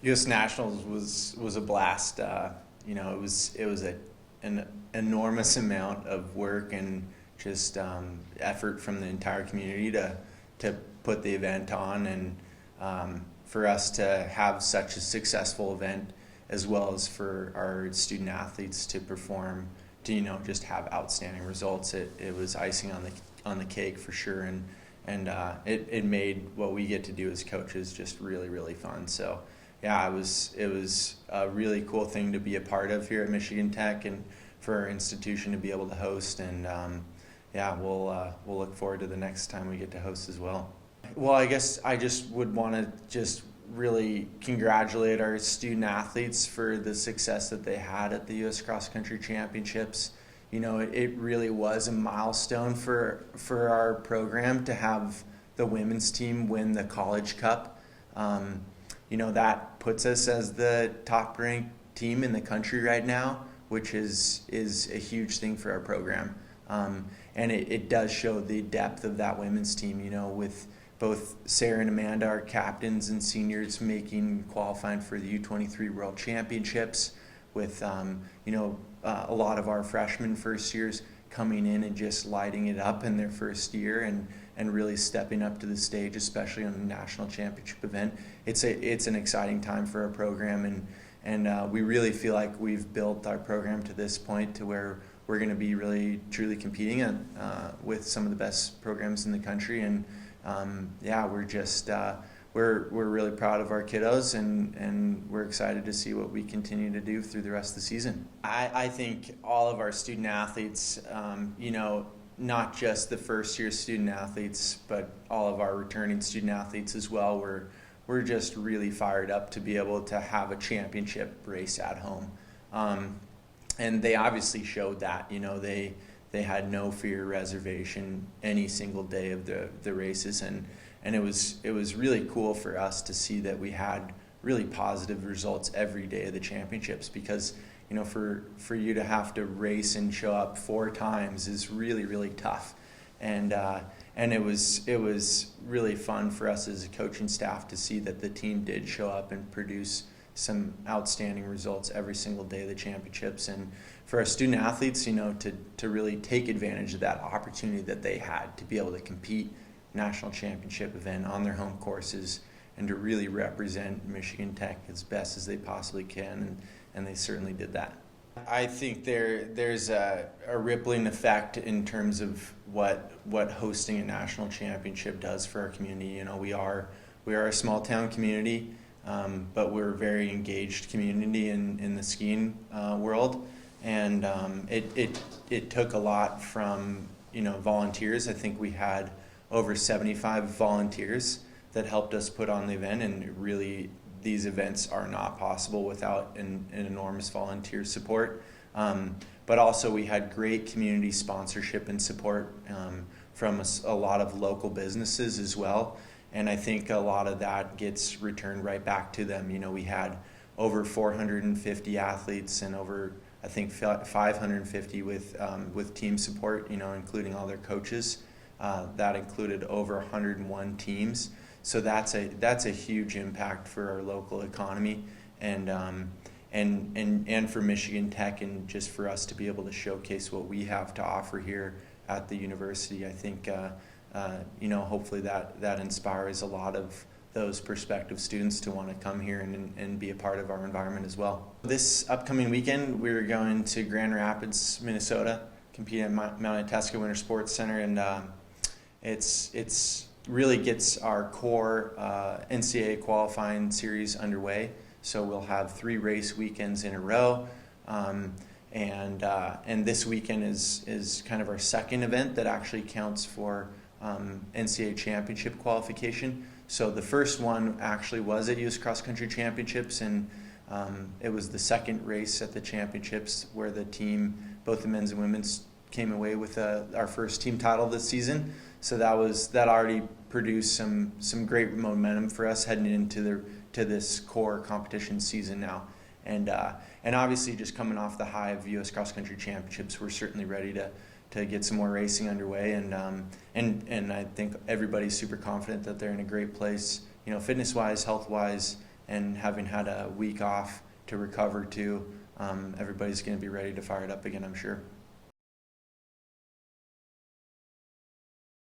U.S. Nationals was a blast. It was an enormous amount of work and just effort from the entire community to put the event on, and for us to have such a successful event, as well as for our student athletes to perform, to just have outstanding results. It was icing on the cake for sure, and it made what we get to do as coaches just really, really fun. So yeah, it was a really cool thing to be a part of here at Michigan Tech, and for our institution to be able to host. And yeah, we'll look forward to the next time we get to host as well. Well, I guess I just would want to just really congratulate our student athletes for the success that they had at the U.S. Cross Country Championships. It really was a milestone for our program to have the women's team win the College Cup. That puts us as the top-ranked team in the country right now, which is a huge thing for our program. And it does show the depth of that women's team, with both Sarah and Amanda, our captains and seniors, qualifying for the U23 World Championships, with a lot of our freshman first years coming in and just lighting it up in their first year, and really stepping up to the stage, especially on the national championship event. It's an exciting time for our program, and we really feel like we've built our program to this point to where we're going to be really truly competing with some of the best programs in the country. And yeah, we're really proud of our kiddos, and we're excited to see what we continue to do through the rest of the season. I think all of our student athletes, not just the first year student athletes, but all of our returning student athletes as well, we're just really fired up to be able to have a championship race at home. And they obviously showed that. They had no fear, reservation any single day of the races, and it was really cool for us to see that we had really positive results every day of the championships, because for you to have to race and show up 4 times is really, really tough. And it was really fun for us as a coaching staff to see that the team did show up and produce some outstanding results every single day of the championships. And for our student athletes, to really take advantage of that opportunity that they had to be able to compete national championship event on their home courses, and to really represent Michigan Tech as best as they possibly can, and they certainly did that. I think there's a rippling effect in terms of what hosting a national championship does for our community. We are a small town community, but we're a very engaged community in the skiing world, and it took a lot from volunteers. I think we had over 75 volunteers that helped us put on the event, and really these events are not possible without an enormous volunteer support. But also we had great community sponsorship and support from a lot of local businesses as well. And I think a lot of that gets returned right back to them. We had over 450 athletes and over, I think, 550 with team support, including all their coaches. That included over 101 teams. So that's a huge impact for our local economy, and for Michigan Tech, and just for us to be able to showcase what we have to offer here at the university. I think hopefully that inspires a lot of those prospective students to want to come here and be a part of our environment as well. This upcoming weekend, we're going to Grand Rapids, Minnesota, compete at Mount Itasca Winter Sports Center, and it's really gets our core NCAA qualifying series underway. So we'll have 3 race weekends in a row, and this weekend is kind of our second event that actually counts for NCAA championship qualification. So the first one actually was at U.S. Cross Country Championships, and it was the second race at the championships where the team, both the men's and women's, came away with our first team title this season. So that already produced some great momentum for us heading into this core competition season now, and obviously just coming off the high of U.S. Cross Country Championships, we're certainly ready to get some more racing underway, and I think everybody's super confident that they're in a great place, fitness-wise, health-wise, and having had a week off to recover too, everybody's going to be ready to fire it up again, I'm sure.